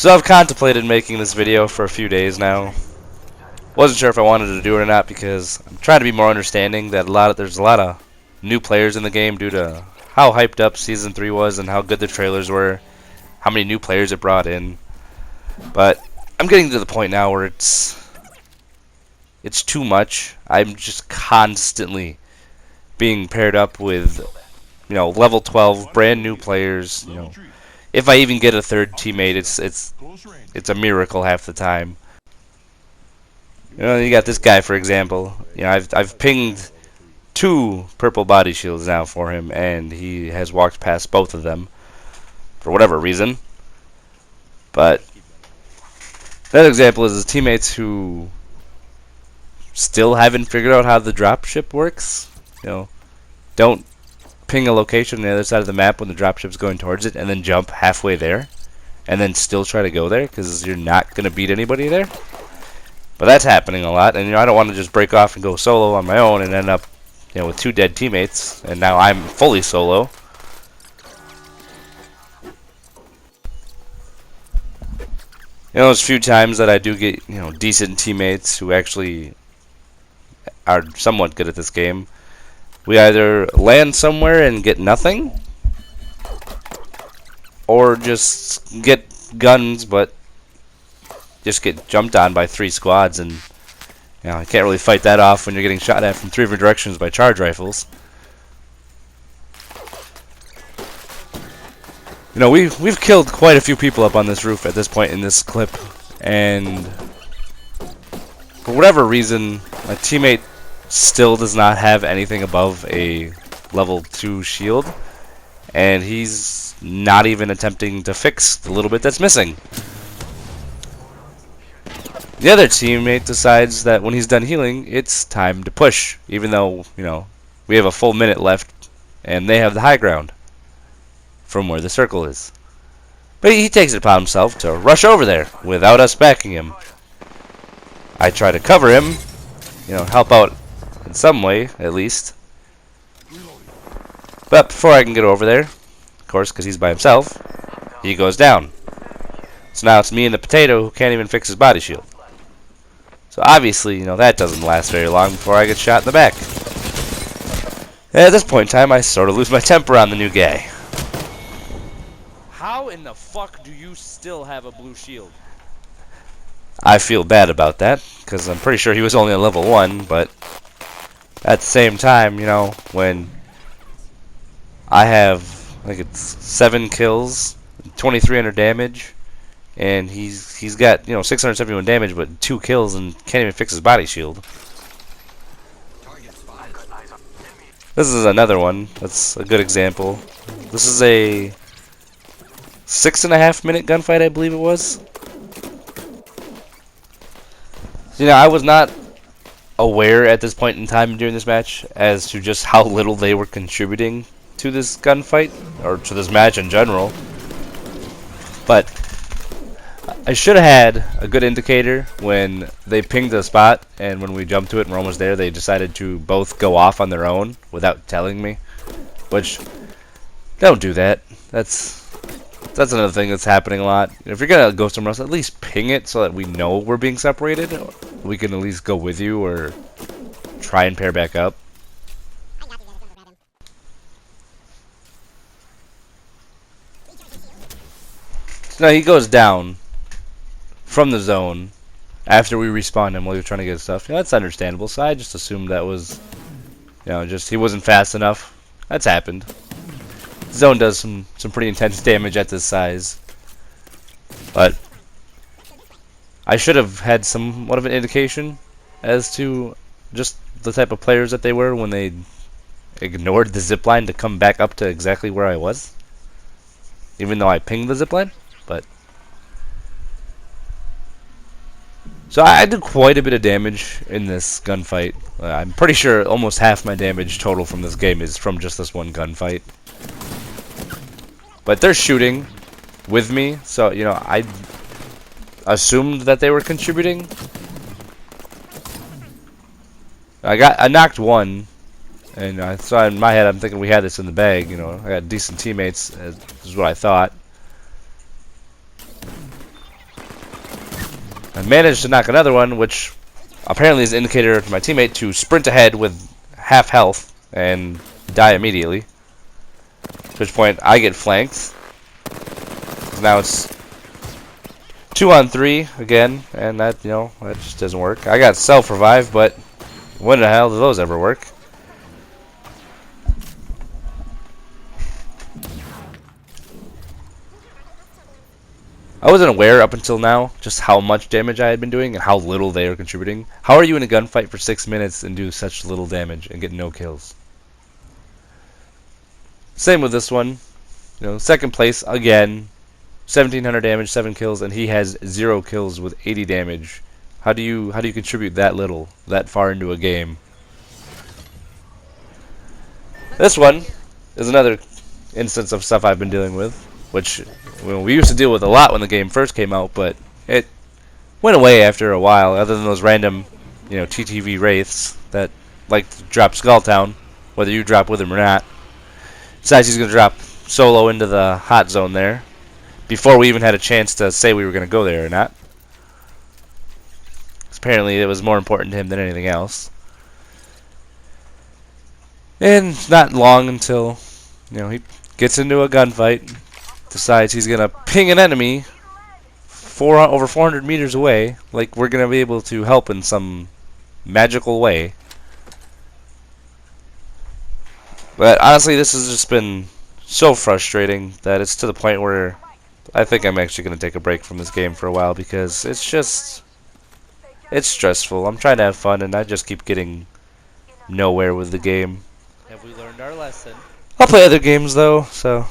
So I've contemplated making this video for a few days now. Wasn't sure if I wanted to do it or not because I'm trying to be more understanding that there's a lot of new players in the game due to how hyped up Season 3 was and how good the trailers were, how many new players it brought in. But I'm getting to the point now where it's too much. I'm just constantly being paired up with, level 12 brand new players. If I even get a third teammate, it's a miracle half the time. You got this guy, for example. I've pinged 2 purple body shields now for him, and he has walked past both of them for whatever reason. But another example is his teammates who still haven't figured out how the dropship works. Don't ping a location on the other side of the map when the dropship's going towards it, and then jump halfway there, and then still try to go there, because you're not going to beat anybody there. But that's happening a lot, and I don't want to just break off and go solo on my own and end up, with 2 dead teammates, and now I'm fully solo. Those few times that I do get, decent teammates who actually are somewhat good at this game, we either land somewhere and get nothing, or just get guns, but just get jumped on by 3 squads, and you can't really fight that off when you're getting shot at from 3 different directions by charge rifles. We've killed quite a few people up on this roof at this point in this clip, and for whatever reason, my teammate still does not have anything above a level 2 shield, and he's not even attempting to fix the little bit that's missing. The other teammate decides that when he's done healing, it's time to push, even though, we have a full minute left, and they have the high ground from where the circle is. But he takes it upon himself to rush over there without us backing him. I try to cover him, help out in some way, at least. But before I can get over there, of course, because he's by himself, he goes down. So now it's me and the potato who can't even fix his body shield. So obviously, that doesn't last very long before I get shot in the back. And at this point in time, I sort of lose my temper on the new guy. How in the fuck do you still have a blue shield? I feel bad about that, because I'm pretty sure he was only on level 1, but at the same time, when I have, I think it's 7 kills, 2,300 damage, and he's got 671 damage but 2 kills and can't even fix his body shield. This is another one that's a good example. This is a 6.5 minute gunfight, I believe it was. I was not aware at this point in time during this match as to just how little they were contributing to this gunfight, or to this match in general. But I should have had a good indicator when they pinged the spot, and when we jumped to it and we're almost there, they decided to both go off on their own without telling me. Which, don't do that. That's another thing that's happening a lot. If you're gonna go somewhere else, at least ping it so that we know we're being separated. We can at least go with you or try and pair back up. So now he goes down from the zone after we respawn him while he was trying to get his stuff. That's understandable. So I just assumed that was, just he wasn't fast enough. That's happened. Zone does some pretty intense damage at this size, but I should have had somewhat of an indication as to just the type of players that they were when they ignored the zipline to come back up to exactly where I was, even though I pinged the zipline. But so I did quite a bit of damage in this gunfight. I'm pretty sure almost half my damage total from this game is from just this one gunfight. But they're shooting with me, so I assumed that they were contributing. I knocked one, and so in my head I'm thinking we had this in the bag. I got decent teammates, is what I thought. I managed to knock another one, which apparently is an indicator to my teammate to sprint ahead with half health and die immediately. At which point I get flanked. Now it's 2-on-3 again, and that that just doesn't work. I got self-revive, but when the hell do those ever work? I wasn't aware up until now just how much damage I had been doing and how little they were contributing. How are you in a gunfight for 6 minutes and do such little damage and get no kills? Same with this one. Second place again, 1,700 damage, 7 kills, and he has 0 kills with 80 damage. How do you contribute that little, that far into a game? This one is another instance of stuff I've been dealing with, which we used to deal with a lot when the game first came out, but it went away after a while, other than those random, TTV wraiths that like to drop Skull Town, whether you drop with him or not. Besides, he's going to drop solo into the hot zone there, before we even had a chance to say we were going to go there or not. Apparently, it was more important to him than anything else. And not long until, he gets into a gunfight, decides he's going to ping an enemy over 400 meters away, like we're going to be able to help in some magical way. But honestly, this has just been so frustrating that it's to the point where I think I'm actually going to take a break from this game for a while, because it's stressful. I'm trying to have fun, and I just keep getting nowhere with the game. Have we learned our lesson? I'll play other games, though, so,